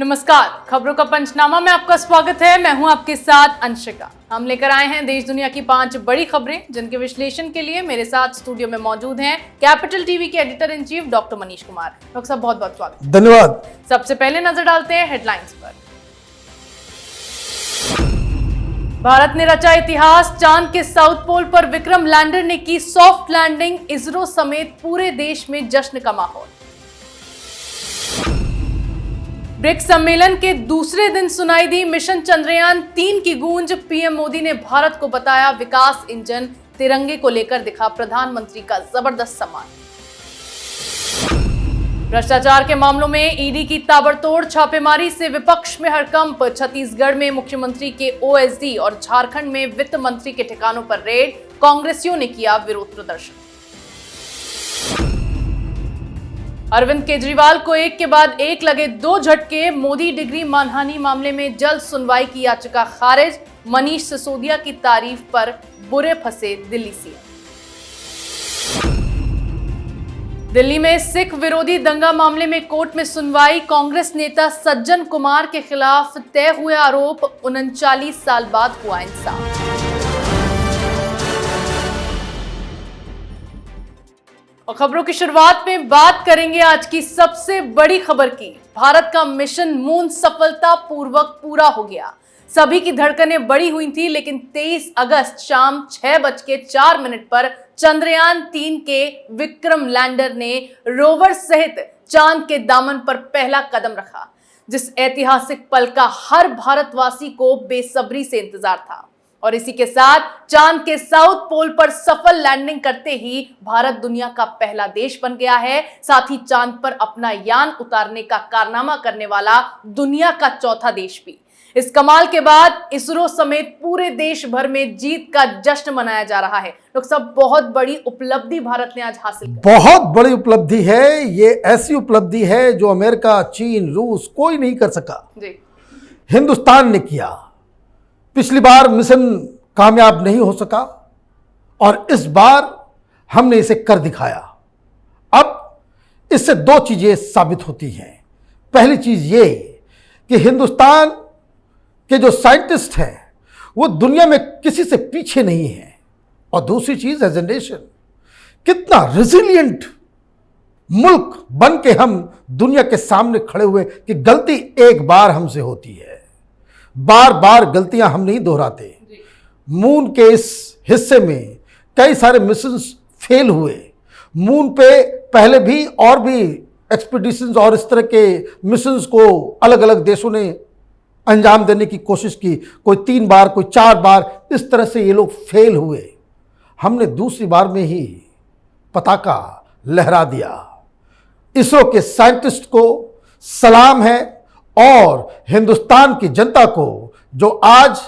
नमस्कार, खबरों का पंचनामा में आपका स्वागत है। मैं हूं आपके साथ अंशिका। हम लेकर आए हैं देश दुनिया की 5 बड़ी खबरें, जिनके विश्लेषण के लिए मेरे साथ स्टूडियो में मौजूद हैं कैपिटल टीवी के editor in chief doctor Manish Kumar. Doctor साहब, बहुत बहुत स्वागत। धन्यवाद। सबसे पहले नजर डालते हैं हेडलाइंस पर। भारत ने रचा इतिहास, चांद के साउथ पोल पर विक्रम लैंडर ने की सॉफ्ट लैंडिंग, इसरो समेत पूरे देश में जश्न का माहौल। ब्रिक्स सम्मेलन के दूसरे दिन सुनाई दी मिशन चंद्रयान 3 की गूंज, पीएम मोदी ने भारत को बताया विकास इंजन, तिरंगे को लेकर दिखा प्रधानमंत्री का जबरदस्त सम्मान। भ्रष्टाचार के मामलों में ईडी की ताबड़तोड़ छापेमारी से विपक्ष में हड़कंप, छत्तीसगढ़ में मुख्यमंत्री के ओएसडी और झारखंड में वित्त मंत्री के ठिकानों पर रेड, कांग्रेसियों ने किया विरोध प्रदर्शन। अरविंद केजरीवाल को एक के बाद एक लगे 2 झटके, मोदी डिग्री मानहानि मामले में जल्द सुनवाई की याचिका खारिज, मनीष सिसोदिया की तारीफ पर बुरे फंसे दिल्ली सीएम। दिल्ली में सिख विरोधी दंगा मामले में कोर्ट में सुनवाई, कांग्रेस नेता सज्जन कुमार के खिलाफ तय हुए आरोप, 39 साल बाद हुआ इंसाफ। और खबरों की शुरुआत में बात करेंगे आज की सबसे बड़ी खबर की। भारत का मिशन मून सफलतापूर्वक पूरा हो गया। सभी की धड़कनें बढ़ी हुई थी, लेकिन 23 अगस्त शाम 6:04 पर चंद्रयान 3 के विक्रम लैंडर ने रोवर सहित चांद के दामन पर पहला कदम रखा, जिस ऐतिहासिक पल का हर भारतवासी को बेसब्री से इंतजार था। और इसी के साथ चांद के साउथ पोल पर सफल लैंडिंग करते ही भारत दुनिया का पहला देश बन गया है, साथ ही चांद पर अपना यान उतारने का कारनामा करने वाला दुनिया का चौथा देश भी। इस कमाल के बाद इसरो समेत पूरे देश भर में जीत का जश्न मनाया जा रहा है। लोग सब बहुत बड़ी उपलब्धि भारत ने आज हासिल की। बहुत बड़ी उपलब्धि है। ये ऐसी उपलब्धि है जो अमेरिका, चीन, रूस कोई नहीं कर सका जी। हिंदुस्तान ने किया। पिछली बार मिशन कामयाब नहीं हो सका और इस बार हमने इसे कर दिखाया। अब इससे 2 चीजें साबित होती हैं। पहली चीज ये कि हिंदुस्तान के जो साइंटिस्ट हैं वो दुनिया में किसी से पीछे नहीं हैं, और दूसरी चीज एज ए नेशन कितना रेजिलिएंट मुल्क बन के हम दुनिया के सामने खड़े हुए कि गलती एक बार हमसे होती है, बार बार गलतियां हम नहीं दोहराते। मून के इस हिस्से में कई सारे मिशंस फेल हुए। मून पे पहले भी और भी एक्सपीडिशंस और इस तरह के मिशंस को अलग अलग देशों ने अंजाम देने की कोशिश की, कोई 3 बार, कोई 4 बार, इस तरह से ये लोग फेल हुए। हमने दूसरी बार में ही पताका लहरा दिया। इसरो के साइंटिस्ट को सलाम है और हिंदुस्तान की जनता को जो आज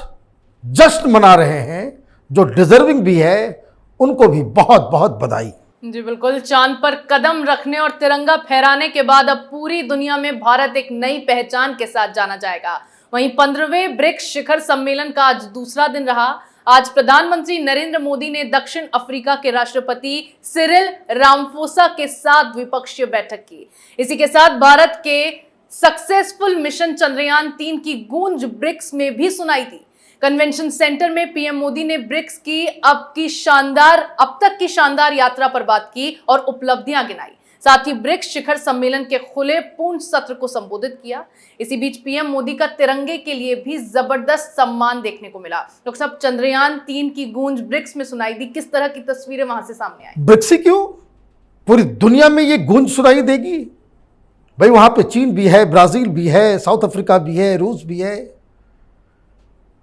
जश्न मना रहे हैं, जो डिजर्विंग भी है, उनको भी बहुत बहुत बधाई। जी बिल्कुल। चांद पर कदम रखने और तिरंगा फहराने के बाद अब पूरी दुनिया में भारत एक नई पहचान के साथ जाना जाएगा। वहीं 15वें ब्रिक्स शिखर सम्मेलन का आज दूसरा दिन रहा। आज प्रधानमंत्री नरेंद्र मोदी ने दक्षिण अफ्रीका के राष्ट्रपति सिरिल रामफोसा के साथ द्विपक्षीय बैठक की। इसी के साथ भारत के सक्सेसफुल मिशन चंद्रयान 3 की गूंज ब्रिक्स में भी सुनाई थी। कन्वेंशन सेंटर में पीएम मोदी ने ब्रिक्स की अब तक की शानदार यात्रा पर बात की और उपलब्धियां गिनाई। साथ ही ब्रिक्स शिखर सम्मेलन के खुले पूर्ण सत्र को संबोधित किया। इसी बीच पीएम मोदी का तिरंगे के लिए भी जबरदस्त सम्मान देखने को मिला। लोग सब चंद्रयान 3 की गूंज ब्रिक्स में सुनाई दी। किस तरह की तस्वीरें वहां से सामने आई? ब्रिक्स ही क्यों, पूरी दुनिया में ये गूंज सुनाई देगी भाई। वहां पे चीन भी है, ब्राजील भी है, साउथ अफ्रीका भी है, रूस भी है।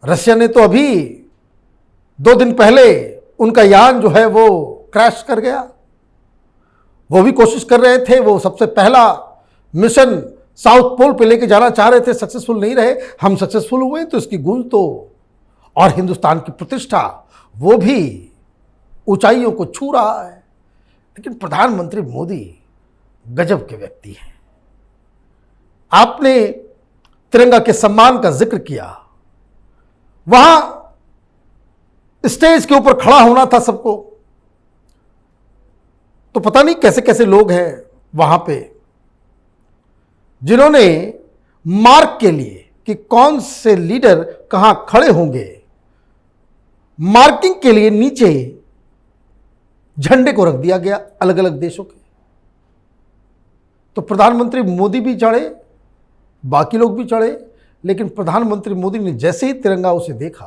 रशिया ने तो अभी 2 दिन पहले उनका यान जो है वो क्रैश कर गया। वो भी कोशिश कर रहे थे, वो सबसे पहला मिशन साउथ पोल पे लेके जाना चाह रहे थे, सक्सेसफुल नहीं रहे। हम सक्सेसफुल हुए तो इसकी गूंज तो, और हिंदुस्तान की प्रतिष्ठा वो भी ऊंचाइयों को छू रहा है। लेकिन प्रधानमंत्री मोदी गजब के व्यक्ति हैं। आपने तिरंगा के सम्मान का जिक्र किया। वहां स्टेज के ऊपर खड़ा होना था सबको, तो पता नहीं कैसे कैसे लोग हैं वहां पे जिन्होंने मार्क के लिए कि कौन से लीडर कहां खड़े होंगे, मार्किंग के लिए नीचे झंडे को रख दिया गया अलग अलग देशों के। तो प्रधानमंत्री मोदी भी चढ़े, बाकी लोग भी चढ़े, लेकिन प्रधानमंत्री मोदी ने जैसे ही तिरंगा उसे देखा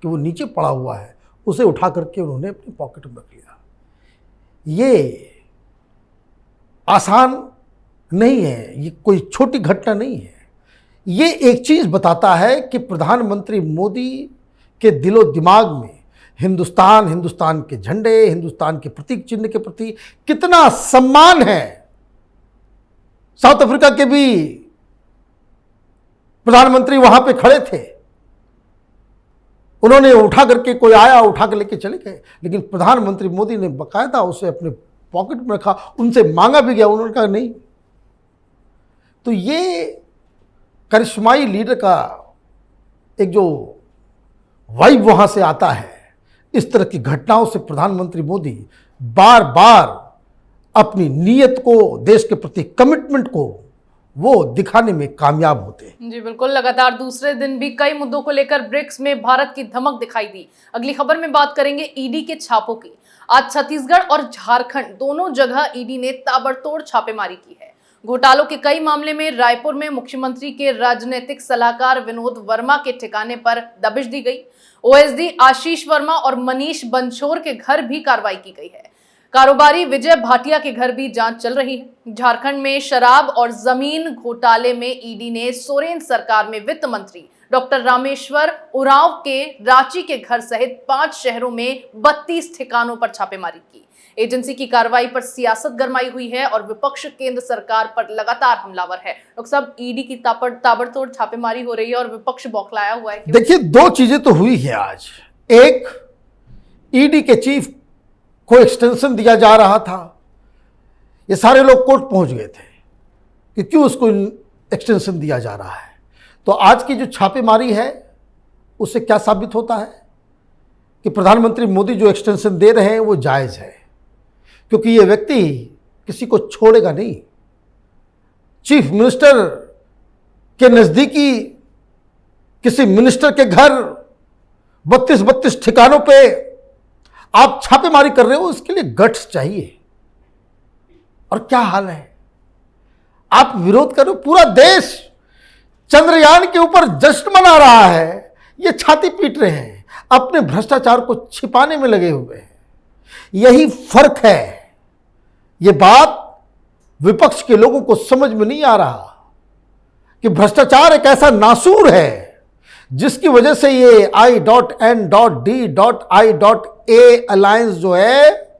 कि वो नीचे पड़ा हुआ है, उसे उठा करके उन्होंने अपनी पॉकेट में रख लिया। ये आसान नहीं है, ये कोई छोटी घटना नहीं है। ये एक चीज बताता है कि प्रधानमंत्री मोदी के दिलो दिमाग में हिंदुस्तान, हिंदुस्तान के झंडे, हिंदुस्तान के प्रतीक चिन्ह के प्रति कितना सम्मान है। साउथ अफ्रीका के भी प्रधानमंत्री वहां पे खड़े थे, उन्होंने उठा करके, कोई आया उठा कर लेके चले गए, लेकिन प्रधानमंत्री मोदी ने बकायदा उसे अपने पॉकेट में रखा, उनसे मांगा भी गया, उन्होंने कहा नहीं। तो ये करिश्माई लीडर का एक जो वाइब वहां से आता है, इस तरह की घटनाओं से प्रधानमंत्री मोदी बार बार अपनी नीयत को, देश के प्रति कमिटमेंट को वो दिखाने में कामयाब होते हैं। जी बिल्कुल, लगातार दूसरे दिन भी कई मुद्दों को लेकर ब्रिक्स में भारत की धमक दिखाई दी। अगली खबर में बात करेंगे ईडी के छापों की। आज छत्तीसगढ़ और झारखंड दोनों जगह ईडी ने ताबड़तोड़ छापेमारी की है। घोटालों के कई मामले में रायपुर में मुख्यमंत्री के राजनीतिक सलाहकार विनोद वर्मा के ठिकाने पर दबिश दी गई। ओएसडी आशीष वर्मा और मनीष बंछोर के घर भी कार्रवाई की गई है। कारोबारी विजय भाटिया के घर भी जांच चल रही है। झारखंड में शराब और जमीन घोटाले में ईडी ने सोरेन सरकार में वित्त मंत्री डॉक्टर रामेश्वर उरांव के रांची के घर सहित 5 शहरों में 32 ठिकानों पर छापेमारी की। एजेंसी की कार्रवाई पर सियासत गरमाई हुई है और विपक्ष केंद्र सरकार पर लगातार हमलावर है। डॉक्टर साहब, ईडी की ताबड़तोड़ छापेमारी हो रही है और विपक्ष बौखलाया हुआ है। देखिए, 2 चीजें तो हुई है आज। एक, ईडी के चीफ को एक्सटेंशन दिया जा रहा था, ये सारे लोग कोर्ट पहुंच गए थे कि क्यों उसको एक्सटेंशन दिया जा रहा है। तो आज की जो छापेमारी है उससे क्या साबित होता है कि प्रधानमंत्री मोदी जो एक्सटेंशन दे रहे हैं वो जायज़ है, क्योंकि ये व्यक्ति किसी को छोड़ेगा नहीं। चीफ मिनिस्टर के नज़दीकी किसी मिनिस्टर के घर 32 ठिकानों पे आप छापेमारी कर रहे हो, इसके लिए गट्स चाहिए। और क्या हाल है, आप विरोध कर रहे हो। पूरा देश चंद्रयान के ऊपर जश्न मना रहा है, ये छाती पीट रहे हैं, अपने भ्रष्टाचार को छिपाने में लगे हुए हैं। यही फर्क है। ये बात विपक्ष के लोगों को समझ में नहीं आ रहा कि भ्रष्टाचार एक ऐसा नासूर है जिसकी वजह से ये I.N.D.I.A अलायंस जो है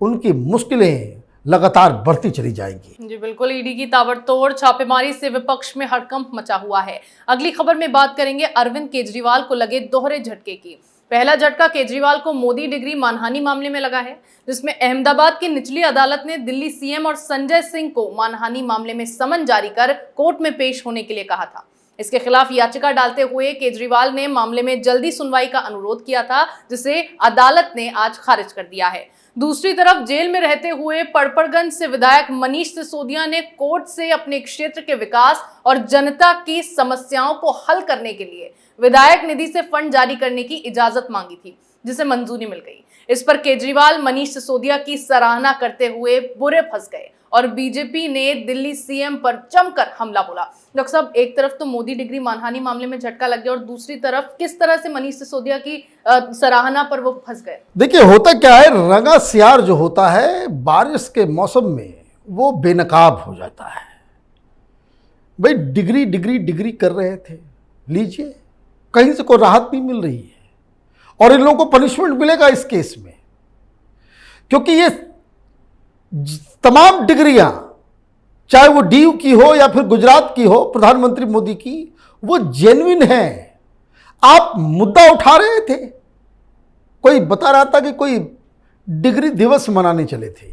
उनकी मुश्किलें लगातार बढ़ती चली जाएंगी। जी बिल्कुल, ईडी की ताबड़तोड़ छापेमारी से विपक्ष में हड़कंप मचा हुआ है। अगली खबर में बात करेंगे अरविंद केजरीवाल को लगे दोहरे झटके की। पहला झटका केजरीवाल को मोदी डिग्री मानहानि मामले में लगा है, जिसमें अहमदाबाद की निचली अदालत ने दिल्ली सीएम और संजय सिंह को मानहानि मामले में समन जारी कर कोर्ट में पेश होने के लिए कहा था। इसके खिलाफ याचिका डालते हुए केजरीवाल ने मामले में जल्दी सुनवाई का अनुरोध किया था, जिसे अदालत ने आज खारिज कर दिया है। दूसरी तरफ जेल में रहते हुए पड़पड़गंज से विधायक मनीष सिसोदिया ने कोर्ट से अपने क्षेत्र के विकास और जनता की समस्याओं को हल करने के लिए विधायक निधि से फंड जारी करने की इजाजत मांगी थी, जिसे मंजूरी मिल गई। इस पर केजरीवाल मनीष सिसोदिया की सराहना करते हुए बुरे फंस गए और बीजेपी ने दिल्ली सीएम पर जमकर हमला बोला। डॉक्टर साहब, एक तरफ तो मोदी डिग्री मानहानि मामले में झटका लग गया और दूसरी तरफ किस तरह से मनीष सिसोदिया की सराहना पर वो फंस गए। देखिए, होता क्या है, रंगा सियार जो होता है बारिश के मौसम में वो बेनकाब हो जाता है। भाई डिग्री डिग्री डिग्री कर रहे थे, लीजिए, कहीं से कोई राहत नहीं मिल रही है और इन लोगों को पनिशमेंट मिलेगा इस केस में, क्योंकि ये तमाम डिग्रियां, चाहे वो डीयू की हो या फिर गुजरात की हो, प्रधानमंत्री मोदी की, वो जेन्युइन है। आप मुद्दा उठा रहे थे, कोई बता रहा था कि कोई डिग्री दिवस मनाने चले थे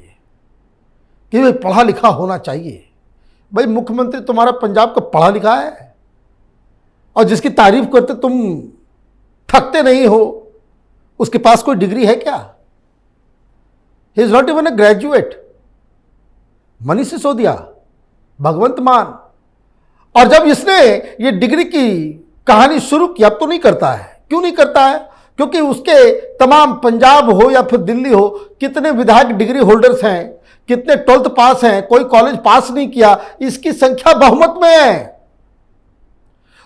कि भाई पढ़ा लिखा होना चाहिए। भाई मुख्यमंत्री तुम्हारा पंजाब का पढ़ा लिखा है और जिसकी तारीफ करते तुम थकते नहीं हो, उसके पास कोई डिग्री है क्या? He is not even a graduate. Manish Sisodia, Bhagwant Mann और जब इसने ये डिग्री की कहानी शुरू की, अब तो नहीं करता है। क्यों नहीं करता है? क्योंकि उसके तमाम पंजाब हो या फिर दिल्ली हो, कितने विधायक डिग्री होल्डर्स हैं, कितने 12th पास हैं, कोई कॉलेज पास नहीं किया, इसकी संख्या बहुमत में है।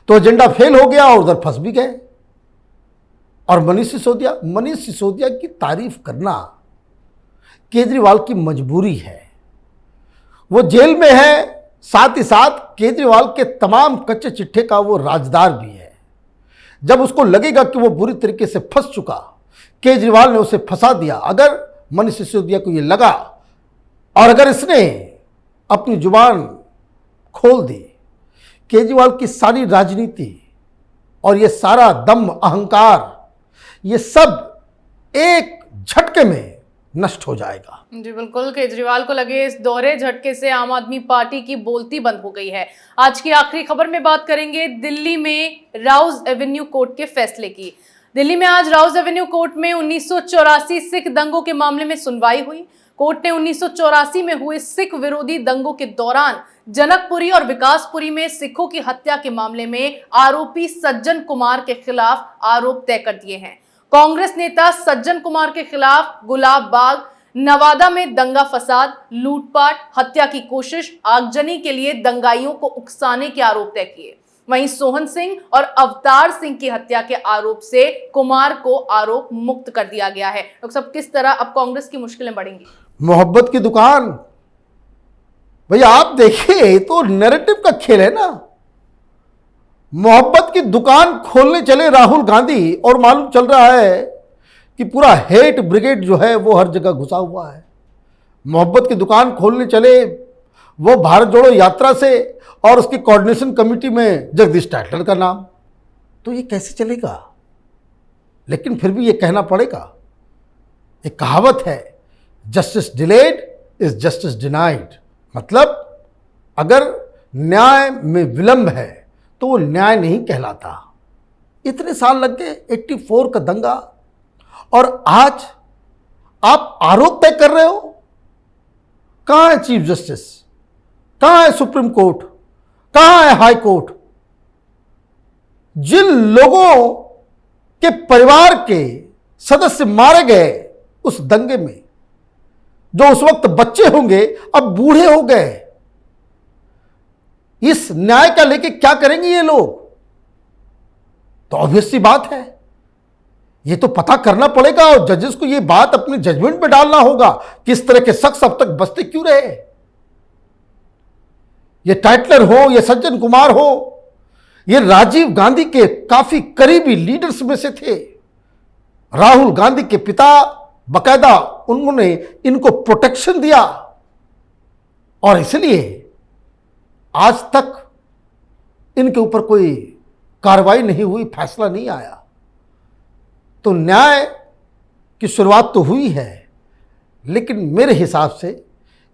तो एजेंडा फेल हो गया और उधर फंस भी गए। और मनीष सिसोदिया की तारीफ करना केजरीवाल की मजबूरी है। वो जेल में है, साथ ही साथ केजरीवाल के तमाम कच्चे चिट्ठे का वो राजदार भी है। जब उसको लगेगा कि वो बुरी तरीके से फंस चुका, केजरीवाल ने उसे फंसा दिया, अगर मनीष सिसोदिया को ये लगा और अगर इसने अपनी जुबान खोल दी, केजरीवाल की सारी राजनीति और ये सारा दम, अहंकार, ये सब एक झटके में नष्ट हो जाएगा। जी बिल्कुल, केजरीवाल को लगे इस दोहरे झटके से आम आदमी पार्टी की बोलती बंद हो गई है। आज की आखिरी खबर में बात करेंगे दिल्ली में राउज एवेन्यू कोर्ट के फैसले की। दिल्ली में आज राउज एवेन्यू कोर्ट में 1984 सिख दंगों के मामले में सुनवाई हुई। कोर्ट ने 1984 में हुए सिख विरोधी दंगों के दौरान जनकपुरी और विकासपुरी में सिखों की हत्या के मामले में आरोपी सज्जन कुमार के खिलाफ आरोप तय कर दिए हैं। कांग्रेस नेता सज्जन कुमार के खिलाफ गुलाब बाग, नवादा में दंगा फसाद, लूटपाट, हत्या की कोशिश, आगजनी के लिए दंगाइयों को उकसाने के आरोप तय किए। वहीं सोहन सिंह और अवतार सिंह की हत्या के आरोप से कुमार को आरोप मुक्त कर दिया गया है। डॉक्टर साहब, किस तरह अब कांग्रेस की मुश्किलें बढ़ेंगी? मोहब्बत की दुकान, भैया आप देखिए, तो नैरेटिव का खेल है ना। मोहब्बत की दुकान खोलने चले राहुल गांधी और मालूम चल रहा है कि पूरा हेट ब्रिगेड जो है वो हर जगह घुसा हुआ है। मोहब्बत की दुकान खोलने चले वो भारत जोड़ो यात्रा से और उसकी कोऑर्डिनेशन कमेटी में जगदीश टाइटलर का नाम। तो ये कैसे चलेगा? लेकिन फिर भी ये कहना पड़ेगा, एक कहावत है, justice delayed is justice denied. मतलब अगर न्याय में विलंब है तो वो न्याय नहीं कहलाता। इतने साल लग गए, 84 का दंगा, और आज आप आरोप तय कर रहे हो। कहां है चीफ जस्टिस? कहां है सुप्रीम कोर्ट? कहां है हाई कोर्ट? जिन लोगों के परिवार के सदस्य मारे गए उस दंगे में, जो उस वक्त बच्चे होंगे अब बूढ़े हो गए, इस न्याय का लेके क्या करेंगे ये लोग? तो ऑब्वियस सी बात है, ये तो पता करना पड़ेगा और जजेस को ये बात अपने जजमेंट में डालना होगा, किस तरह के शख्स अब तक बचते क्यों रहे। ये टाइटलर हो, ये सज्जन कुमार हो, ये राजीव गांधी के काफी करीबी लीडर्स में से थे। राहुल गांधी के पिता बकायदा उन्होंने इनको प्रोटेक्शन दिया और इसलिए आज तक इनके ऊपर कोई कार्रवाई नहीं हुई, फैसला नहीं आया। तो न्याय की शुरुआत तो हुई है, लेकिन मेरे हिसाब से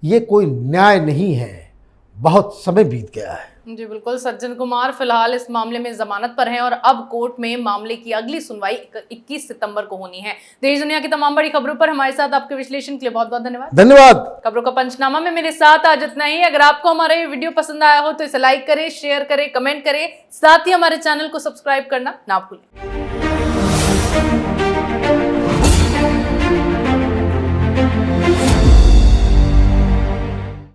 ये कोई न्याय नहीं है, बहुत समय बीत गया है। जी बिल्कुल, सज्जन कुमार फिलहाल इस मामले में जमानत पर हैं और अब कोर्ट में मामले की अगली सुनवाई 21 सितंबर को होनी है। देश दुनिया की तमाम बड़ी खबरों पर हमारे साथ आपके विश्लेषण के लिए बहुत बहुत धन्यवाद। खबरों का पंचनामा में मेरे साथ आज इतना ही। अगर आपको हमारा ये वीडियो पसंद आया हो तो इसे लाइक करें, शेयर करें, कमेंट करें, साथ ही हमारे चैनल को सब्सक्राइब करना ना भूलें।